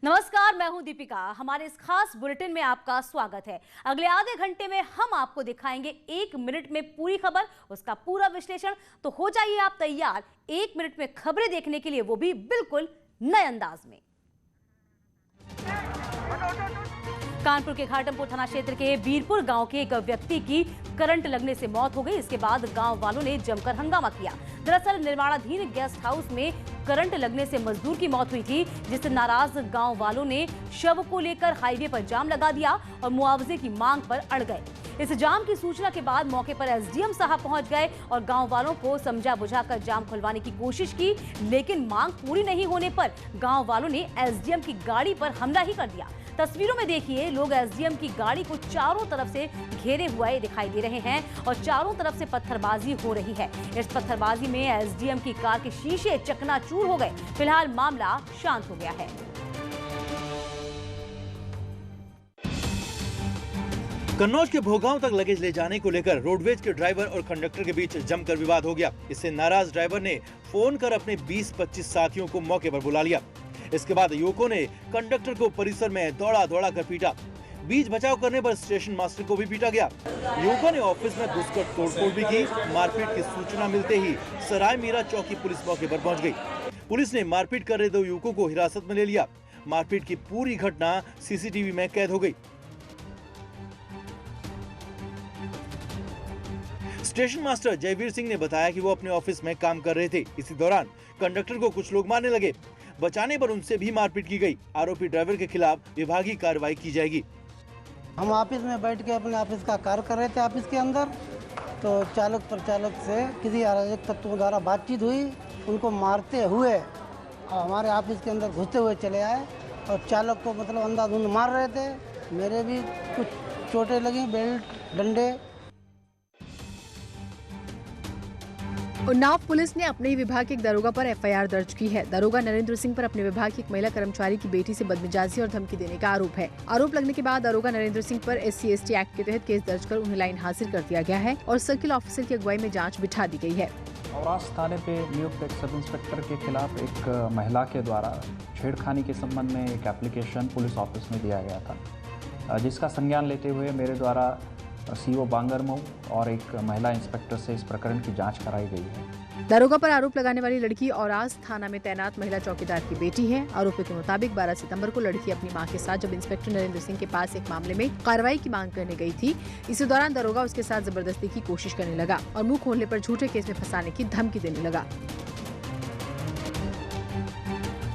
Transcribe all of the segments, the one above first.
नमस्कार, मैं हूं दीपिका। हमारे इस खास बुलेटिन में आपका स्वागत है। अगले आधे घंटे में हम आपको दिखाएंगे 1 मिनट में पूरी खबर, उसका पूरा विश्लेषण। तो हो जाइए आप तैयार 1 मिनट में खबरें देखने के लिए, वो भी बिल्कुल नए अंदाज में। कानपुर के घाटमपुर थाना क्षेत्र के बीरपुर गांव के एक व्यक्ति की करंट लगने से मौत हो गई। इसके बाद गांव वालों ने जमकर हंगामा किया। दरअसल निर्माणाधीन गेस्ट हाउस में करंट लगने से मजदूर की मौत हुई थी, जिससे नाराज गांव वालों ने शव को लेकर हाईवे पर जाम लगा दिया और मुआवजे की मांग पर अड़ गए। इस जाम की सूचना के बाद मौके पर एसडीएम साहब पहुंच गए और गांव वालों को समझा बुझाकर जाम खुलवाने की कोशिश की, लेकिन मांग पूरी नहीं होने पर गांव वालों ने एसडीएम की गाड़ी पर हमला ही कर दिया। तस्वीरों में देखिए, लोग एसडीएम की गाड़ी को चारों तरफ से घेरे हुए दिखाई दे रहे हैं और चारों तरफ से पत्थरबाजी हो रही है। इस पत्थरबाजी में एसडीएम की कार के शीशे चकनाचूर हो गए। फिलहाल मामला शांत हो गया है। कन्नौज के भोगांव तक लगेज ले जाने को लेकर रोडवेज के ड्राइवर और कंडक्टर के बीच जमकर विवाद हो गया। इससे नाराज ड्राइवर ने फोन कर अपने 20-25 साथियों को मौके पर बुला लिया। इसके बाद युवकों ने कंडक्टर को परिसर में दौड़ा कर पीटा। बीच बचाव करने पर स्टेशन मास्टर को भी पीटा गया। युवकों ने ऑफिस में घुसकर तोड़फोड़ भी की। मारपीट की सूचना मिलते ही सराय मीरा चौकी पुलिस मौके पर पहुंच गई। पुलिस ने मारपीट कर रहे 2 युवकों को हिरासत में ले लिया। मारपीट की पूरी घटना सीसीटीवी में कैद हो गई। स्टेशन मास्टर जयवीर सिंह ने बताया कि वो अपने ऑफिस में काम कर रहे थे। इसी दौरान कंडक्टर को कुछ लोग मारने लगे। बचाने पर उनसे भी मारपीट की गई। आरोपी ड्राइवर के खिलाफ विभागीय कार्रवाई की जाएगी। हम ऑफिस में बैठ के अपने ऑफिस का कार्य कर रहे थे ऑफिस के अंदर, तो चालक प्रचालक से किसी अराजक तत्वों द्वारा बातचीत हुई। उनको मारते हुए हमारे ऑफिस के अंदर घुसते हुए चले आए और चालक को मतलब अंधाधुंध मार रहे थे। मेरे भी कुछ चोटें लगी, बेल्ट, डंडे। उन्नाव पुलिस ने अपने ही विभाग के एक दरोगा पर एफआईआर दर्ज की है। दरोगा नरेंद्र सिंह पर अपने विभाग की एक महिला कर्मचारी की बेटी से बदमिजाजी और धमकी देने का आरोप है। आरोप लगने के बाद दरोगा नरेंद्र सिंह पर SC/ST एक्ट के तहत केस दर्ज कर उन्हें लाइन हाजिर कर दिया गया है और सर्किल ऑफिसर की अगुवाई में जाँच बिठा दी गई है। औरास थाने पे नियुक्त एक सब इंस्पेक्टर के खिलाफ एक महिला के द्वारा छेड़खानी के संबंध में एक एप्लीकेशन पुलिस ऑफिस में दिया गया था, जिसका संज्ञान लेते हुए मेरे द्वारा CO बांगरमऊ और एक महिला इंस्पेक्टर से इस प्रकरण की जांच कराई गई है। दरोगा पर आरोप लगाने वाली लड़की औरास थाना में तैनात महिला चौकीदार की बेटी है। आरोपी के मुताबिक 12 सितंबर को लड़की अपनी मां के साथ जब इंस्पेक्टर नरेंद्र सिंह के पास एक मामले में कार्रवाई की मांग करने गई थी, इसी दौरान दरोगा उसके साथ जबरदस्ती की कोशिश करने लगा और मुंह खोलने पर झूठे केस में फंसाने की धमकी देने लगा।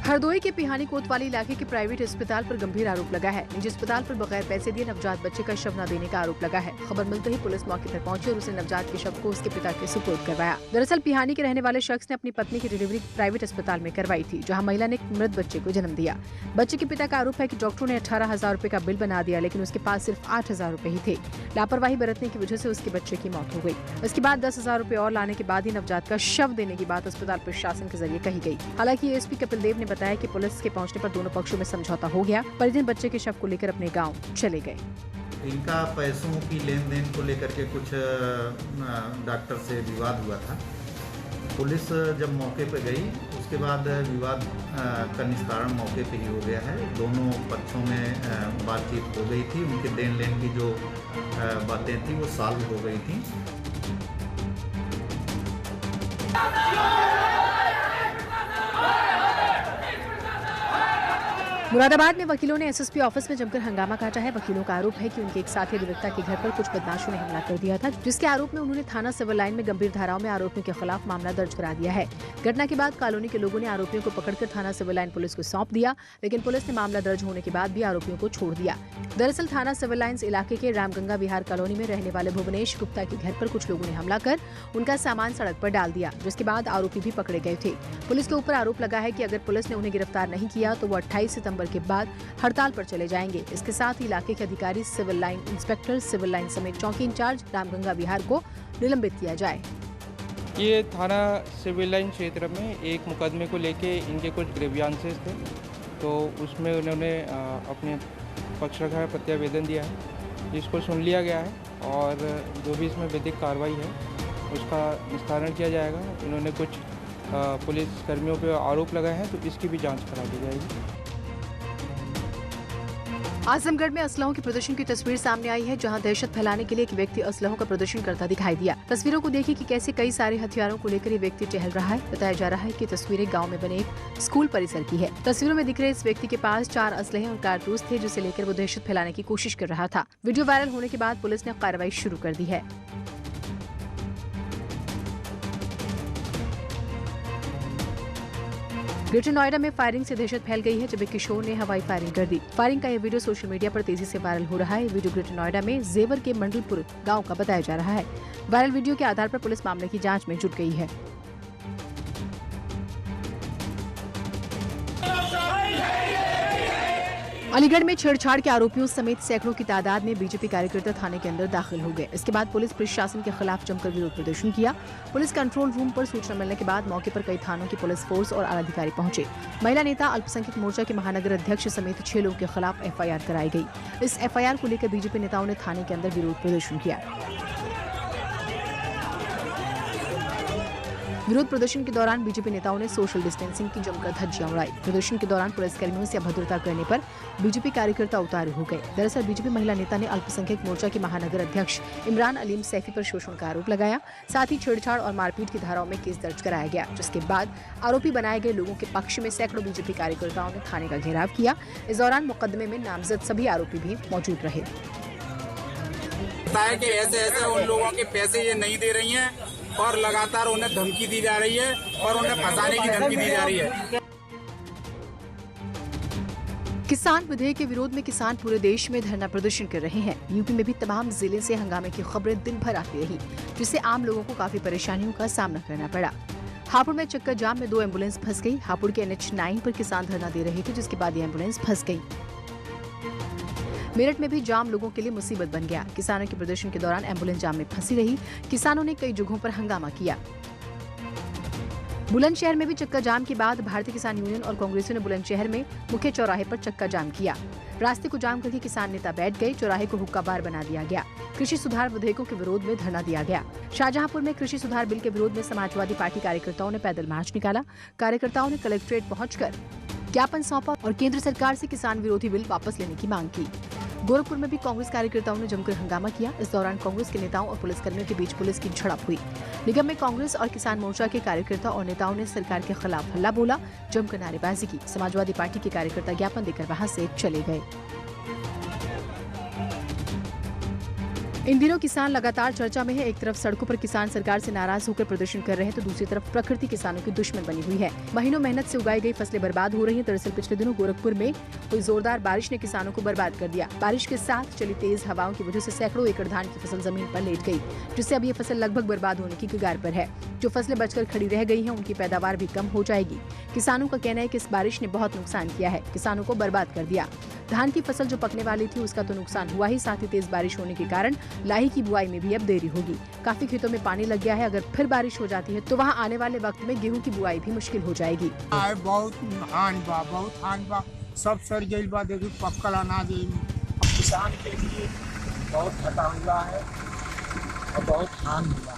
हरदोई के पिहानी कोतवाली इलाके के प्राइवेट अस्पताल पर गंभीर आरोप लगा है। निजी अस्पताल पर बगैर पैसे दिए नवजात बच्चे का शव न देने का आरोप लगा है। खबर मिलते ही पुलिस मौके पर पहुंची और उसने नवजात के शव को उसके पिता के सुपुर्द करवाया। दरअसल पिहानी के रहने वाले शख्स ने अपनी पत्नी की डिलीवरी प्राइवेट अस्पताल में करवाई थी, जहाँ महिला ने एक मृत बच्चे को जन्म दिया। बच्चे के पिता का आरोप है कि डॉक्टरों ने 18,000 रूपए का बिल बना दिया, लेकिन उसके पास सिर्फ 8,000 रूपए ही थे। लापरवाही बरतने की वजह से उसके बच्चे की मौत हो गई। इसके बाद 10,000 रूपए और लाने के बाद ही नवजात का शव देने की बात अस्पताल प्रशासन के जरिए कही गई। हालांकि ASP कपिल देव ने बताया कि पुलिस के पहुंचने पर दोनों पक्षों में समझौता हो गया। परिजन बच्चे के शव को लेकर अपने गांव चले गए। इनका पैसों की लेन देन को लेकर के कुछ डॉक्टर से विवाद हुआ था। पुलिस जब मौके पर गई उसके बाद विवाद का निस्तारण मौके पे ही हो गया है। दोनों पक्षों में बातचीत हो गई थी। उनके देन लेन की जो बातें थी वो सॉल्व हो गई थी। मुरादाबाद में वकीलों ने SSP ऑफिस में जमकर हंगामा काटा है। वकीलों का आरोप है कि उनके एक साथी अधिवक्ता के घर पर कुछ बदमाशों ने हमला कर दिया था, जिसके आरोप में उन्होंने थाना सिविल लाइन में गंभीर धाराओं में आरोपियों के खिलाफ मामला दर्ज करा दिया है। घटना के बाद कॉलोनी के लोगों ने आरोपियों को पकड़कर थाना सिविल लाइन पुलिस को सौंप दिया, लेकिन पुलिस ने मामला दर्ज होने के बाद भी आरोपियों को छोड़ दिया। दरअसल थाना सिविल लाइन्स इलाके के रामगंगा विहार कॉलोनी में रहने वाले भुवनेश गुप्ता के घर पर कुछ लोगों ने हमला कर उनका सामान सड़क पर डाल दिया, जिसके बाद आरोपी भी पकड़े गए थे। पुलिस के ऊपर आरोप लगा है कि अगर पुलिस ने उन्हें गिरफ्तार नहीं किया तो वो 28 सितंबर के बाद हड़ताल पर चले जाएंगे। इसके साथ ही इलाके के अधिकारी, civil line inspector, civil line समेत चौकी इंचार्ज रामगंगा विहार को निलंबित किया जाए। ये थाना सिविल लाइन क्षेत्र में एक मुकदमे को लेके इनके कुछ ग्रीवियंसेस थे, तो उसमें उन्होंने अपने पक्ष रखा है, प्रत्यावेदन दिया है, जिसको सुन लिया गया है और जो भी इसमें विधिक कार्रवाई है उसका निस्तारण किया जाएगा। इन्होंने कुछ पुलिस कर्मियों पर आरोप लगाए हैं, तो इसकी भी जाँच करा दी जाएगी। आजमगढ़ में असलहों के प्रदर्शन की तस्वीर सामने आई है, जहां दहशत फैलाने के लिए एक व्यक्ति असलहों का प्रदर्शन करता दिखाई दिया। तस्वीरों को देखिए कि कैसे कई सारे हथियारों को लेकर ये व्यक्ति टहल रहा है। बताया जा रहा है कि तस्वीरें गांव में बने एक स्कूल परिसर की है। तस्वीरों में दिख रहे इस व्यक्ति के पास 4 असलहे और कारतूस थे, जिसे लेकर वो दहशत फैलाने की कोशिश कर रहा था। वीडियो वायरल होने के बाद पुलिस ने कार्रवाई शुरू कर दी है। ग्रेटर नोएडा में फायरिंग से दहशत फैल गई है, जब एक किशोर ने हवाई फायरिंग कर दी। फायरिंग का यह वीडियो सोशल मीडिया पर तेजी से वायरल हो रहा है। वीडियो ग्रेटर नोएडा में जेवर के मंडलपुर गांव का बताया जा रहा है। वायरल वीडियो के आधार पर पुलिस मामले की जांच में जुट गई है। अलीगढ़ में छेड़छाड़ के आरोपियों समेत सैकड़ों की तादाद में बीजेपी कार्यकर्ता थाने के अंदर दाखिल हो गए। इसके बाद पुलिस प्रशासन के खिलाफ जमकर विरोध प्रदर्शन किया। पुलिस कंट्रोल रूम पर सूचना मिलने के बाद मौके पर कई थानों की पुलिस फोर्स और आला अधिकारी पहुंचे। महिला नेता अल्पसंख्यक मोर्चा के महानगर अध्यक्ष समेत 6 लोगों के खिलाफ FIR कराई गई। इस FIR को लेकर बीजेपी नेताओं ने थाने के अंदर विरोध प्रदर्शन किया। विरोध प्रदर्शन के दौरान बीजेपी नेताओं ने सोशल डिस्टेंसिंग की जमकर धज्जियां उड़ाई। प्रदर्शन के दौरान पुलिसकर्मियों से अभद्रता करने पर बीजेपी कार्यकर्ता उतारू हो गए। दरअसल बीजेपी महिला नेता ने अल्पसंख्यक मोर्चा के महानगर अध्यक्ष इमरान अलीम सैफी पर शोषण का आरोप लगाया। साथ ही छेड़छाड़ और मारपीट की धाराओं में केस दर्ज कराया गया, जिसके बाद आरोपी बनाए गए लोगों के पक्ष में सैकड़ों बीजेपी कार्यकर्ताओं ने थाने का घेराव किया। इस दौरान मुकदमे में नामजद सभी आरोपी भी मौजूद रहे। कि ऐसे उन लोगों के पैसे ये नहीं दे रही हैं और लगातार उन्हें धमकी दी जा रही है और उन्हें फंसाने की धमकी दी जा रही है। किसान विधेयक के विरोध में किसान पूरे देश में धरना प्रदर्शन कर रहे हैं। यूपी में भी तमाम जिले से हंगामे की खबरें दिन भर आती रही, जिससे आम लोगों को काफी परेशानियों का सामना करना पड़ा। हापुड़ में चक्का जाम में 2 एम्बुलेंस फंस गई। हापुड़ के NH9 पर किसान धरना दे रहे थे, जिसके बाद ये एम्बुलेंस फंस गई। मेरठ में भी जाम लोगों के लिए मुसीबत बन गया। किसानों के प्रदर्शन के दौरान एम्बुलेंस जाम में फंसी रही। किसानों ने कई जगहों पर हंगामा किया। बुलंदशहर में भी चक्का जाम के बाद भारतीय किसान यूनियन और कांग्रेसियों ने बुलंदशहर में मुख्य चौराहे पर चक्का जाम किया। रास्ते को जाम करके किसान नेता बैठ गए। चौराहे को हुक्का बार बना दिया गया। कृषि सुधार विधेयकों के विरोध में धरना दिया गया। शाहजहांपुर में कृषि सुधार बिल के विरोध में समाजवादी पार्टी कार्यकर्ताओं ने पैदल मार्च निकाला। कार्यकर्ताओं ने कलेक्ट्रेट पहुंचकर ज्ञापन सौंपा और केंद्र सरकार से किसान विरोधी बिल वापस लेने की मांग की। गोरखपुर में भी कांग्रेस कार्यकर्ताओं ने जमकर हंगामा किया। इस दौरान कांग्रेस के नेताओं और पुलिसकर्मियों के बीच पुलिस की झड़प हुई। निगम में कांग्रेस और किसान मोर्चा के कार्यकर्ता और नेताओं ने सरकार के खिलाफ हल्ला बोला, जमकर नारेबाजी की। समाजवादी पार्टी के कार्यकर्ता ज्ञापन देकर वहां से चले गए। इन दिनों किसान लगातार चर्चा में है। एक तरफ सड़कों पर किसान सरकार से नाराज होकर प्रदर्शन कर रहे हैं, तो दूसरी तरफ प्रकृति किसानों की दुश्मन बनी हुई है। महीनों मेहनत से उगाई गई फसलें बर्बाद हो रही हैं। दरअसल पिछले दिनों गोरखपुर में हुई जोरदार बारिश ने किसानों को बर्बाद कर दिया। बारिश के साथ चली तेज हवाओं की वजह से सैकड़ों एकड़ धान की फसल जमीन पर लेट गई, जिससे अब ये फसल लगभग बर्बाद होने की कगार पर है। जो फसलें बचकर खड़ी रह गई हैं, उनकी पैदावार भी कम हो जाएगी। किसानों का कहना है कि इस बारिश ने बहुत नुकसान किया है, किसानों को बर्बाद कर दिया। धान की फसल जो पकने वाली थी, उसका तो नुकसान हुआ ही, साथ ही तेज बारिश होने के कारण लाही की बुआई में भी अब देरी होगी। काफी खेतों में पानी लग गया है। अगर फिर बारिश हो जाती है तो वहां आने वाले वक्त में गेहूं की बुआई भी मुश्किल हो जाएगी। बहुत हानि बा, सब सड़ गइल बा। देखिए पक्कल अनाज किसान के लिए बहुत घाटा हुआ है और बहुत हानि हुआ।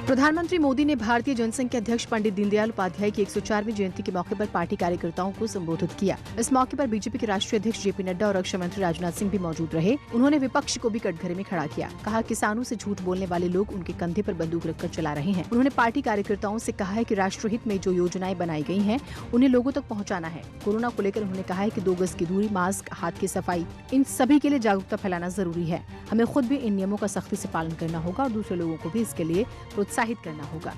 प्रधानमंत्री मोदी ने भारतीय जनसंघ के अध्यक्ष पंडित दीनदयाल उपाध्याय की 104वीं जयंती के मौके पर पार्टी कार्यकर्ताओं को संबोधित किया। इस मौके पर बीजेपी के राष्ट्रीय अध्यक्ष JP नड्डा और रक्षा मंत्री राजनाथ सिंह भी मौजूद रहे। उन्होंने विपक्ष को भी कटघरे में खड़ा किया। कहा, किसानों से झूठ बोलने वाले लोग उनके कंधे पर बंदूक रखकर चला रहे हैं। उन्होंने पार्टी कार्यकर्ताओं से कहा है कि राष्ट्रहित में जो योजनाएं बनाई गई हैं, उन्हें लोगों तक पहुँचाना है। कोरोना को लेकर उन्होंने कहा है कि 2 गज की दूरी, मास्क, हाथ की सफाई, इन सभी के लिए जागरूकता फैलाना जरूरी है। हमें खुद भी इन नियमों का सख्ती से पालन करना होगा और दूसरे लोगों को भी इसके लिए प्रोत्साहित करना होगा।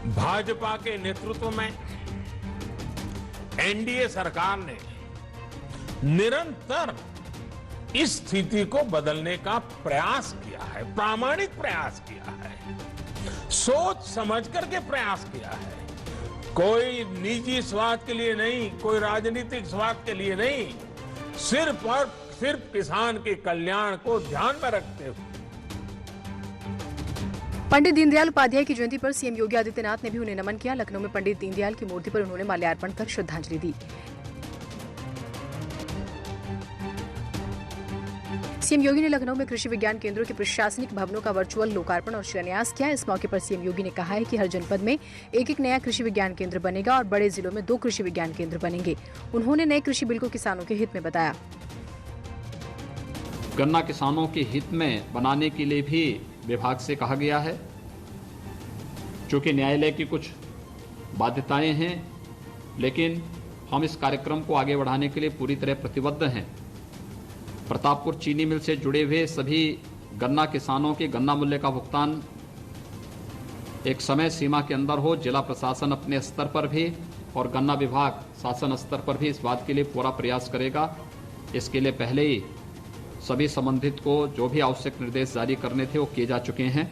भाजपा के नेतृत्व में NDA सरकार ने निरंतर इस स्थिति को बदलने का प्रयास किया है, प्रामाणिक प्रयास किया है, सोच समझ करके प्रयास किया है। कोई निजी स्वार्थ के लिए नहीं, कोई राजनीतिक स्वार्थ के लिए नहीं, सिर्फ और सिर्फ किसान के कल्याण को ध्यान में रखते हुए। पंडित दीनदयाल उपाध्याय की जयंती पर सीएम योगी आदित्यनाथ ने भी उन्हें नमन किया। लखनऊ में पंडित दीनदयाल की मूर्ति पर उन्होंने माल्यार्पण कर श्रद्धांजलि दी। सीएम योगी ने लखनऊ में कृषि विज्ञान केंद्रों के प्रशासनिक भवनों का वर्चुअल लोकार्पण और शिलान्यास किया। इस मौके पर सीएम योगी ने कहा है कि हर जनपद में एक नया कृषि विज्ञान केंद्र बनेगा और बड़े जिलों में 2 कृषि विज्ञान केंद्र बनेंगे। उन्होंने नए कृषि बिल को किसानों के हित में बताया। गन्ना किसानों के हित में बनाने के लिए भी विभाग से कहा गया है। चूंकि न्यायालय की कुछ बाध्यताएं हैं, लेकिन हम इस कार्यक्रम को आगे बढ़ाने के लिए पूरी तरह प्रतिबद्ध हैं। प्रतापपुर चीनी मिल से जुड़े हुए सभी गन्ना किसानों के गन्ना मूल्य का भुगतान एक समय सीमा के अंदर हो। जिला प्रशासन अपने स्तर पर भी और गन्ना विभाग शासन स्तर पर भी इस बात के लिए पूरा प्रयास करेगा। इसके लिए पहले ही सभी संबंधित को जो भी आवश्यक निर्देश जारी करने थे वो किए जा चुके हैं।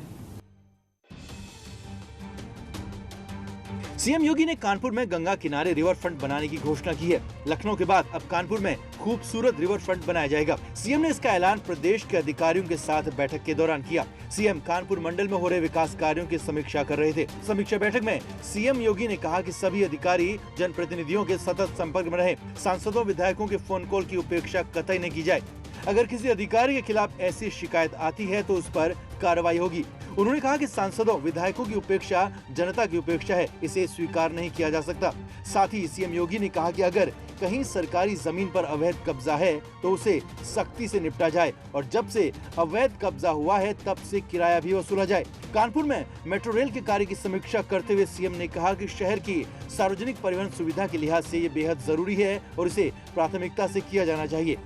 सीएम योगी ने कानपुर में गंगा किनारे रिवर फ्रंट बनाने की घोषणा की है। लखनऊ के बाद अब कानपुर में खूबसूरत रिवर फ्रंट बनाया जाएगा। सीएम ने इसका ऐलान प्रदेश के अधिकारियों के साथ बैठक के दौरान किया। सीएम कानपुर मंडल में हो रहे विकास कार्यों की समीक्षा कर रहे थे। समीक्षा बैठक में सीएम योगी ने कहा कि सभी अधिकारी जनप्रतिनिधियों के सतत संपर्क में रहे। सांसदों विधायकों के फोन कॉल की उपेक्षा कतई नहीं की जाए। अगर किसी अधिकारी के खिलाफ ऐसी शिकायत आती है तो उस पर कार्रवाई होगी। उन्होंने कहा कि सांसदों विधायकों की उपेक्षा जनता की उपेक्षा है, इसे स्वीकार नहीं किया जा सकता। साथ ही सीएम योगी ने कहा कि अगर कहीं सरकारी जमीन पर अवैध कब्जा है तो उसे सख्ती से निपटा जाए और जब से अवैध कब्जा हुआ है तब से किराया भी वसूला जाए। कानपुर में मेट्रो रेल के कार्य की समीक्षा करते हुए सीएम ने कहा कि शहर की सार्वजनिक परिवहन सुविधा के लिहाज से ये बेहद जरूरी है और इसे प्राथमिकता से किया जाना चाहिए।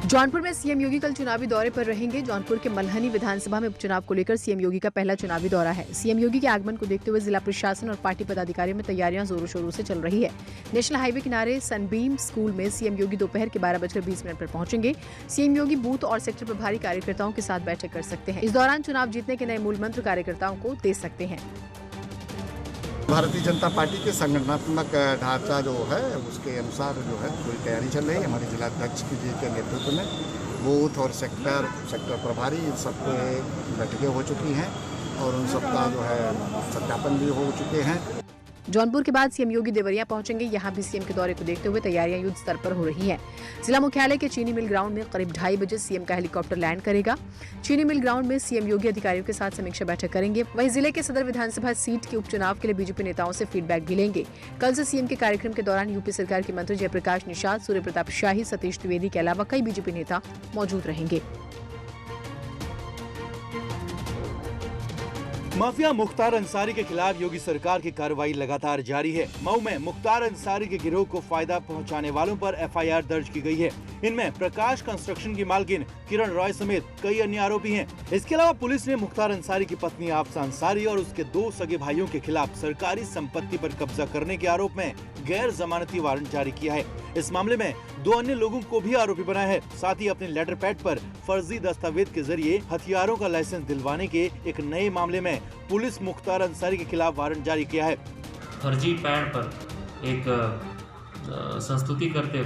जौनपुर में सीएम योगी कल चुनावी दौरे पर रहेंगे। जौनपुर के मल्हनी विधानसभा में उपचुनाव को लेकर सीएम योगी का पहला चुनावी दौरा है। सीएम योगी के आगमन को देखते हुए जिला प्रशासन और पार्टी पदाधिकारियों में तैयारियां जोरों शोरों से चल रही है। नेशनल हाईवे किनारे सनबीम स्कूल में सीएम योगी दोपहर के 12:20 पर पहुंचेंगे। सीएम योगी बूथ और सेक्टर प्रभारी कार्यकर्ताओं के साथ बैठक कर सकते हैं। इस दौरान चुनाव जीतने के नए मूल मंत्र कार्यकर्ताओं को दे सकते हैं। भारतीय जनता पार्टी के संगठनात्मक ढांचा जो है उसके अनुसार जो है पूरी तैयारी चल रही है। हमारे जिलाध्यक्ष जी के नेतृत्व में बूथ और सेक्टर प्रभारी इन सबको बैठकें हो चुकी हैं और उन सबका जो है सत्यापन भी हो चुके हैं। जौनपुर के बाद सीएम योगी देवरिया पहुंचेंगे। यहां भी सीएम के दौरे को देखते हुए तैयारियां युद्ध स्तर पर हो रही हैं। जिला मुख्यालय के चीनी मिल ग्राउंड में करीब 2:30 बजे सीएम का हेलीकॉप्टर लैंड करेगा। चीनी मिल ग्राउंड में सीएम योगी अधिकारियों के साथ समीक्षा बैठक करेंगे। वहीं जिले के सदर विधानसभा सीट के उपचुनाव के लिए बीजेपी नेताओं से फीडबैक भी लेंगे। कल से सीएम के कार्यक्रम के दौरान यूपी सरकार के मंत्री जयप्रकाश निषाद, सूर्य प्रताप शाही, सतीश द्विवेदी के अलावा कई बीजेपी नेता मौजूद रहेंगे। माफिया मुख्तार अंसारी के खिलाफ योगी सरकार की कार्रवाई लगातार जारी है। मऊ में मुख्तार अंसारी के गिरोह को फायदा पहुंचाने वालों पर एफआईआर दर्ज की गई है। इनमें प्रकाश कंस्ट्रक्शन की मालकिन किरण रॉय समेत कई अन्य आरोपी हैं। इसके अलावा पुलिस ने मुख्तार अंसारी की पत्नी आफसा अंसारी और उसके 2 सगे भाइयों के खिलाफ सरकारी संपत्ति पर कब्जा करने के आरोप में गैर जमानती वारंट जारी किया है। इस मामले में 2 अन्य लोगों को भी आरोपी बनाया है। साथ ही अपने लेटर पैड पर फर्जी दस्तावेज के जरिए हथियारों का लाइसेंस दिलवाने के एक नए मामले में पुलिस मुख्तार अंसारी के खिलाफ वारंट जारी किया है। फर्जी पैड पर एक संस्तुति करते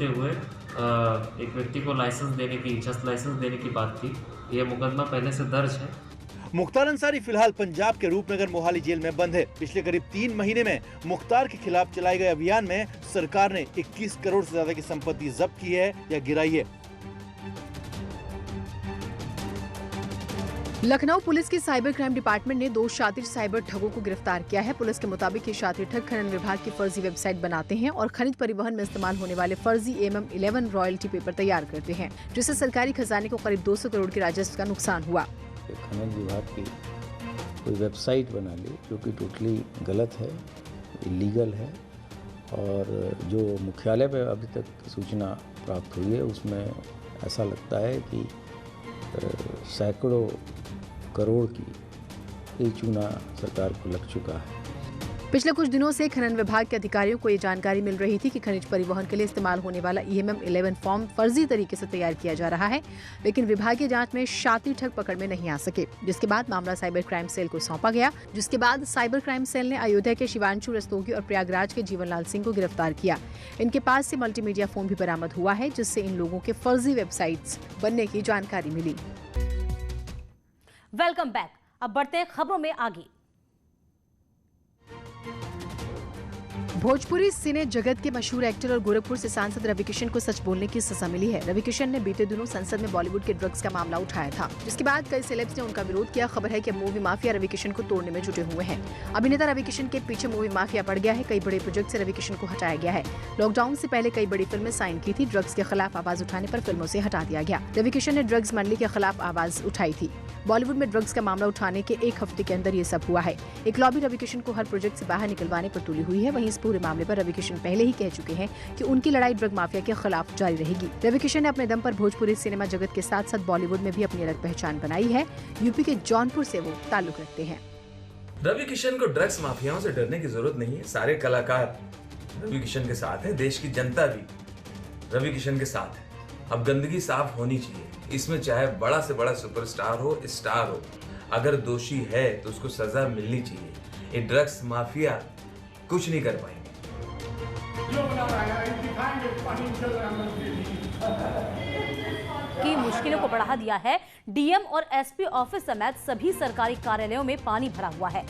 हुए एक व्यक्ति को लाइसेंस देने की, जस्ट लाइसेंस देने की बात थी। यह मुकदमा पहले से दर्ज है। मुख्तार अंसारी फिलहाल पंजाब के रूपनगर मोहाली जेल में बंद है। पिछले करीब 3 महीने में मुख्तार के खिलाफ चलाए गए अभियान में सरकार ने 21 करोड़ से ज्यादा की संपत्ति जब्त की है या गिराई है। लखनऊ पुलिस की साइबर क्राइम डिपार्टमेंट ने 2 शातिर साइबर ठगों को गिरफ्तार किया है। पुलिस के मुताबिक ये शातिर ठग खनन विभाग की फर्जी वेबसाइट बनाते हैं और खनिज परिवहन में इस्तेमाल होने वाले फर्जी MM11 रॉयल्टी पेपर तैयार करते हैं, जिससे सरकारी खजाने को करीब 200 करोड़ के राजस्व का नुकसान हुआ। खनन विभाग की कोई वेबसाइट बना ली जो कि टोटली गलत है, इलीगल है और जो मुख्यालय पर अभी तक सूचना प्राप्त हुई है उसमें ऐसा लगता है कि सैकड़ों करोड़ की चूना सरकार को लग चुका है। पिछले कुछ दिनों से खनन विभाग के अधिकारियों को ये जानकारी मिल रही थी कि खनिज परिवहन के लिए इस्तेमाल होने वाला EMM11 फॉर्म फर्जी तरीके से तैयार किया जा रहा है, लेकिन विभागीय जांच में शातिर ठग पकड़ में नहीं आ सके, जिसके बाद मामला साइबर क्राइम सेल को सौंपा गया। जिसके बाद साइबर क्राइम सेल ने अयोध्या के शिवांशु रस्तोगी और प्रयागराज के जीवनलाल सिंह को गिरफ्तार किया। इनके पास से मल्टीमीडिया फोन भी बरामद हुआ है, जिससे इन लोगों के फर्जी वेबसाइट्स बनने की जानकारी मिली। Welcome back. अब बढ़ते हैं खबरों में आगे। भोजपुरी सिने जगत के मशहूर एक्टर और गोरखपुर से सांसद रवि किशन को सच बोलने की सजा मिली है। रवि किशन ने बीते दिनों संसद में बॉलीवुड के ड्रग्स का मामला उठाया था, जिसके बाद कई सेलेब्स ने उनका विरोध किया। खबर है कि मूवी माफिया रवि किशन को तोड़ने में जुटे हुए हैं। अभिनेता रवि किशन के पीछे मूवी माफिया पड़ गया है। कई बड़े प्रोजेक्ट से रवि किशन को हटाया गया है। लॉकडाउन से पहले कई बड़ी फिल्में साइन की थी। ड्रग्स के खिलाफ आवाज उठाने पर फिल्मों से हटा दिया गया। रवि किशन ने ड्रग्स मंडली के खिलाफ आवाज उठाई थी। बॉलीवुड में ड्रग्स का मामला उठाने के एक हफ्ते के अंदर ये सब हुआ है। एक लॉबी रवि किशन को हर प्रोजेक्ट से बाहर निकलवाने पर तुली हुई है। वहीं इस पूरे मामले पर रवि किशन पहले ही कह चुके हैं कि उनकी लड़ाई ड्रग माफिया के खिलाफ जारी रहेगी। रवि किशन ने अपने दम पर भोजपुरी सिनेमा जगत के साथ साथ बॉलीवुड में भी अपनी अलग पहचान बनाई है। यूपी के जौनपुर से वो ताल्लुक रखते हैं। रवि किशन को ड्रग्स माफियाओं से डरने की जरूरत नहीं है। सारे कलाकार रवि किशन के साथ हैं, देश की जनता भी रवि किशन के साथ है। अब गंदगी साफ होनी चाहिए। इसमें चाहे बड़ा से बड़ा सुपरस्टार हो, स्टार हो, अगर दोषी है तो उसको सजा मिलनी चाहिए। ये ड्रग्स माफिया कुछ नहीं कर पाएंगे। की मुश्किलों को बढ़ा दिया है। डीएम और एसपी ऑफिस समेत सभी सरकारी कार्यालयों में पानी भरा हुआ है।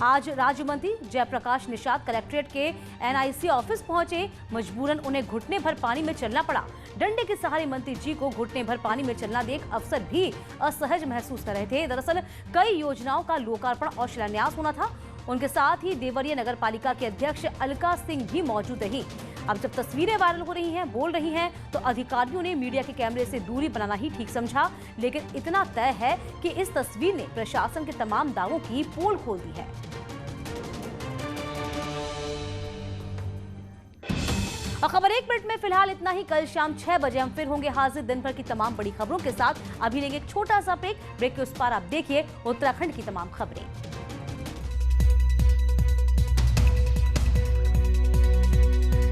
आज राज्य मंत्री जयप्रकाश निषाद कलेक्ट्रेट के एनआईसी ऑफिस पहुंचे। मजबूरन उन्हें घुटने भर पानी में चलना पड़ा। डंडे के सहारे मंत्री जी को घुटने भर पानी में चलना देख अफसर भी असहज महसूस कर रहे थे। दरअसल कई योजनाओं का लोकार्पण और शिलान्यास होना था। उनके साथ ही देवरिया नगर पालिका के अध्यक्ष अलका सिंह भी मौजूद रही। अब जब तस्वीरें वायरल हो रही हैं, बोल रही हैं, तो अधिकारियों ने मीडिया के कैमरे से दूरी बनाना ही ठीक समझा। लेकिन इतना तय है कि इस तस्वीर ने प्रशासन के तमाम दावों की पोल खोल दी है। और खबर 1 मिनट में फिलहाल इतना ही। कल शाम 6 बजे हम फिर होंगे हाजिर दिन भर की तमाम बड़ी खबरों के साथ। अभी लेंगे एक छोटा सा ब्रेक के उस पार आप देखिए उत्तराखंड की तमाम खबरें।